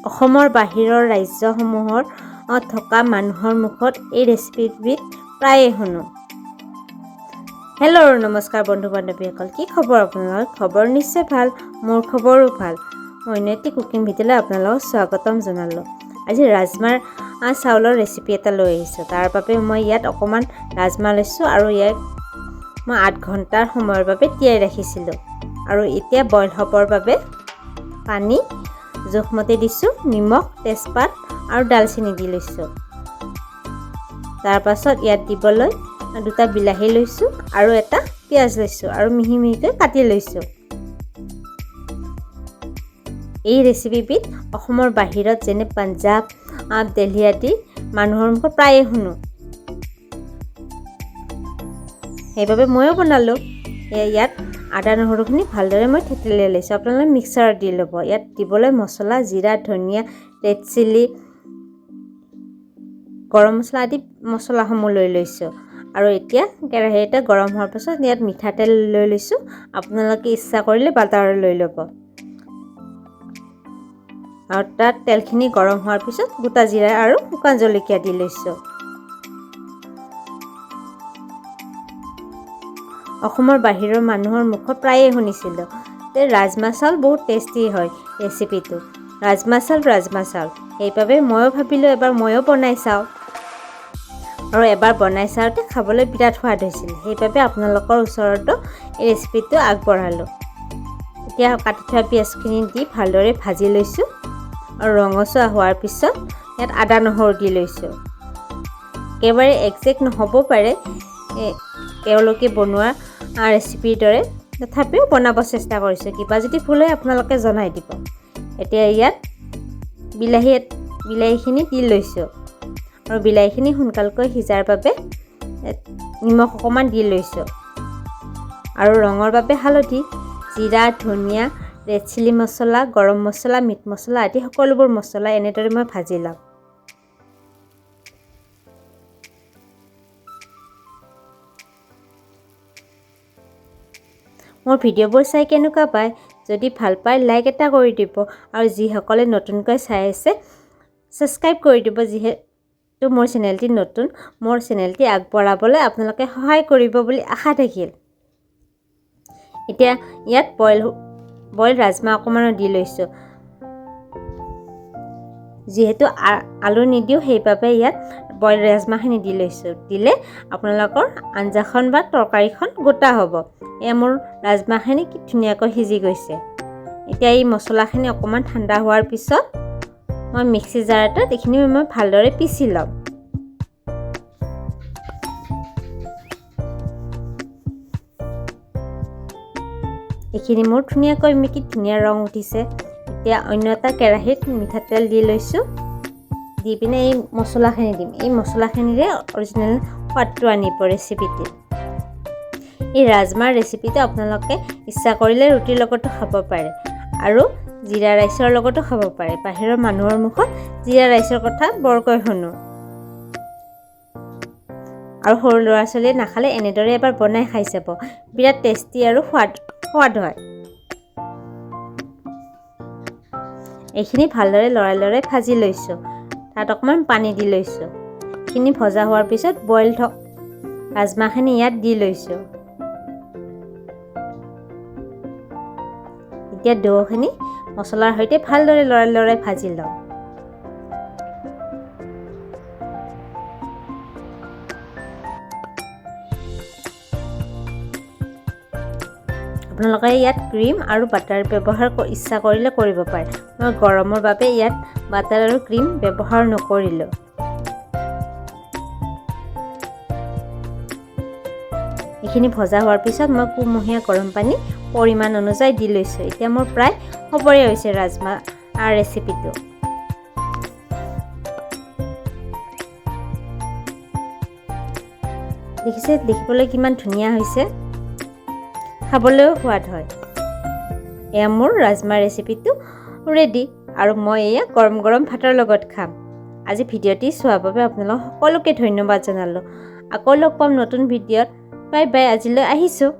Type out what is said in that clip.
অসমৰ বাহিৰৰ ৰাজ্যসমূহৰ থকা মানুহৰ মুখত এই ৰেচিপিবিধ প্ৰায়ে শুনো। হেল্ল' নমস্কাৰ বন্ধু বান্ধৱীসকল, কি খবৰ আপোনালোকৰ? খবৰ নিশ্চয় ভাল, মোৰ খবৰো ভাল। মই অন্য কুকিং ভিডিঅ'লৈ আপোনালোকক স্বাগতম জনালোঁ। আজি ৰাজমাৰ চাউলৰ ৰেচিপি এটা লৈ আহিছোঁ। তাৰ বাবে মই ইয়াত অকণমান ৰাজমাহ লৈছোঁ আৰু ইয়াক মই 8 ঘণ্টাৰ সময়ৰ বাবে তিয়াই ৰাখিছিলোঁ। আৰু এতিয়া বইল হ'বৰ বাবে পানী জোখমতে দিছোঁ, নিমখ, তেজপাত আৰু ডালচেনি দি লৈছোঁ। তাৰ পাছত ইয়াত দিবলৈ 2টা বিলাহী লৈছোঁ আৰু এটা পিঁয়াজ লৈছোঁ আৰু মিহি মিহিকৈ কাটি লৈছোঁ। এই ৰেচিপিবিধ অসমৰ বাহিৰত যেনে পাঞ্জাৱ, দিল্লী আদি মানুহৰ মুখত প্ৰায়ে শুনো। সেইবাবে ময়ো বনালোঁ। ইয়াত আদা নহৰুখিনি ভালদৰে মই থেতেলিয়াই লৈছোঁ। আপোনালোকে মিক্সাৰত দি ল'ব। ইয়াত দিবলৈ মছলা, জিৰা, ধনিয়া, ৰেড চিলি, গৰম মছলা আদি মছলাসমূহ লৈ লৈছোঁ। আৰু এতিয়া কেৰাহী এটা গৰম হোৱাৰ পাছত ইয়াত মিঠাতেল লৈ লৈছোঁ। আপোনালোকে ইচ্ছা কৰিলে বাটাৰ লৈ ল'ব। আৰু তাত তেলখিনি গৰম হোৱাৰ পিছত গোটা জিৰা আৰু শুকান জলকীয়া দি লৈছোঁ। অসমৰ বাহিৰৰ মানুহৰ মুখত প্ৰায়ে শুনিছিলোঁ যে ৰাজমাহ চাউল বহুত টেষ্টি হয় ৰেচিপিটো। ৰাজমাহ চাউল। সেইবাবে ময়ো ভাবিলোঁ এবাৰ ময়ো বনাই চাওঁ। আৰু এবাৰ বনাই চাওঁতে খাবলৈ বিৰাট সোৱাদ হৈছিল। সেইবাবে আপোনালোকৰ ওচৰতো এই ৰেচিপিটো আগবঢ়ালোঁ। এতিয়া কাটি থোৱা পিঁয়াজখিনি দি ভালদৰে ভাজি লৈছোঁ। আৰু ৰঙচুৱা হোৱাৰ পিছত ইয়াত আদা নহৰু দি লৈছোঁ। একেবাৰে একজেক্ট নহ'ব পাৰে তেওঁলোকে বনোৱা ৰেচিপিৰ দৰে, তথাপিও বনাব চেষ্টা কৰিছোঁ। কিবা যদি ভুল হয় আপোনালোকে জনাই দিব। এতিয়া ইয়াত বিলাহীখিনি দি লৈছোঁ আৰু বিলাহীখিনি সোনকালকৈ সিজাৰ বাবে নিমখ অকণমান দি লৈছোঁ। আৰু ৰঙৰ বাবে হালধি, জিৰা, ধনিয়া, ৰেড চিলি মছলা, গৰম মছলা, মিট মছলা আদি সকলোবোৰ মছলা এনেদৰে মই ভাজি ল'ম। মোৰ ভিডিঅ'বোৰ চাই কেনেকুৱা পায়? যদি ভাল পায় লাইক এটা কৰি দিব আৰু যিসকলে নতুনকৈ চাই আছে ছাবস্ক্ৰাইব কৰি দিব। যিহেতু মোৰ চেনেলটি নতুন, মোৰ চেনেলটি আগবঢ়াবলৈ আপোনালোকে সহায় কৰিব বুলি আশা থাকিল। এতিয়া ইয়াত বইল ৰাজমাহ অকণমান দি লৈছোঁ। যিহেতু আলু নিদিওঁ সেইবাবে ইয়াত বইল ৰাজমাহখিনি দি লৈছোঁ। দিলে আপোনালোকৰ আঞ্জাখন বা তৰকাৰীখন গোটা হ'ব। এয়া মোৰ ৰাজমাহখিনি কি ধুনীয়াকৈ সিজি গৈছে। এতিয়া এই মছলাখিনি অকণমান ঠাণ্ডা হোৱাৰ পিছত মই মিক্সি জাৰ এটাত এইখিনি মই ভালদৰে পিচি ল'ম। এইখিনি মোৰ ধুনীয়াকৈ ধুনীয়া ৰং উঠিছে। এতিয়া অন্য এটা কেৰাহীত মিঠাতেল দি লৈছোঁ। দি পিনে এই মছলাখিনি দিম। এই মছলাখিনিৰে অৰিজিনেল সোৱাদটো আনিব ৰেচিপিটিৰ। এই ৰাজমাৰ ৰেচিপিটো আপোনালোকে ইচ্ছা কৰিলে ৰুটিৰ লগতো খাব পাৰে আৰু জিৰা ৰাইচৰ লগতো খাব পাৰে। বাহিৰৰ মানুহৰ মুখত জিৰা ৰাইচৰ কথা বৰকৈ শুনো। আৰু সৰু ল'ৰা ছোৱালীয়ে নাখালে এনেদৰে এবাৰ বনাই খাই চাব। বিৰাট টেষ্টি আৰু সোৱাদ হয়। এইখিনি ভালদৰে লৰাই ভাজি লৈছোঁ। তাত অকণমান পানী দি লৈছোঁ। এইখিনি ভজা হোৱাৰ পিছত বইল ৰাজমাহখিনি ইয়াত দি লৈছোঁ। এতিয়া ডোখিনি মছলাৰ সৈতে ভালদৰে লৰাই ভাজি লওঁ। আপোনালোকে ইয়াত ক্ৰীম আৰু বাটাৰ ব্যৱহাৰ ইচ্ছা কৰিলে কৰিব পাৰে। মই গৰমৰ বাবে ইয়াত বাটাৰ আৰু ক্ৰীম ব্যৱহাৰ নকৰিলোঁ। এইখিনি ভজা হোৱাৰ পিছত মই কুমহীয়া গৰম পানী পৰিমাণ অনুযায়ী দি লৈছোঁ। এতিয়া মোৰ প্ৰায় হ'বৰে হৈছে ৰাজমাহ ৰেচিপিটো। দেখিবলৈ কিমান ধুনীয়া হৈছে, খাবলৈও সোৱাদ হয়। এয়া মোৰ ৰাজমাহ ৰেচিপিটো ৰেডি আৰু মই এয়া গৰম গৰম ভাতৰ লগত খাম। আজি ভিডিঅ'টি চোৱাৰ বাবে আপোনালোক সকলোকে ধন্যবাদ জনালোঁ। আকৌ লগ পাম নতুন ভিডিঅ'ত। বাই বাই, আজিলৈ আহিছোঁ।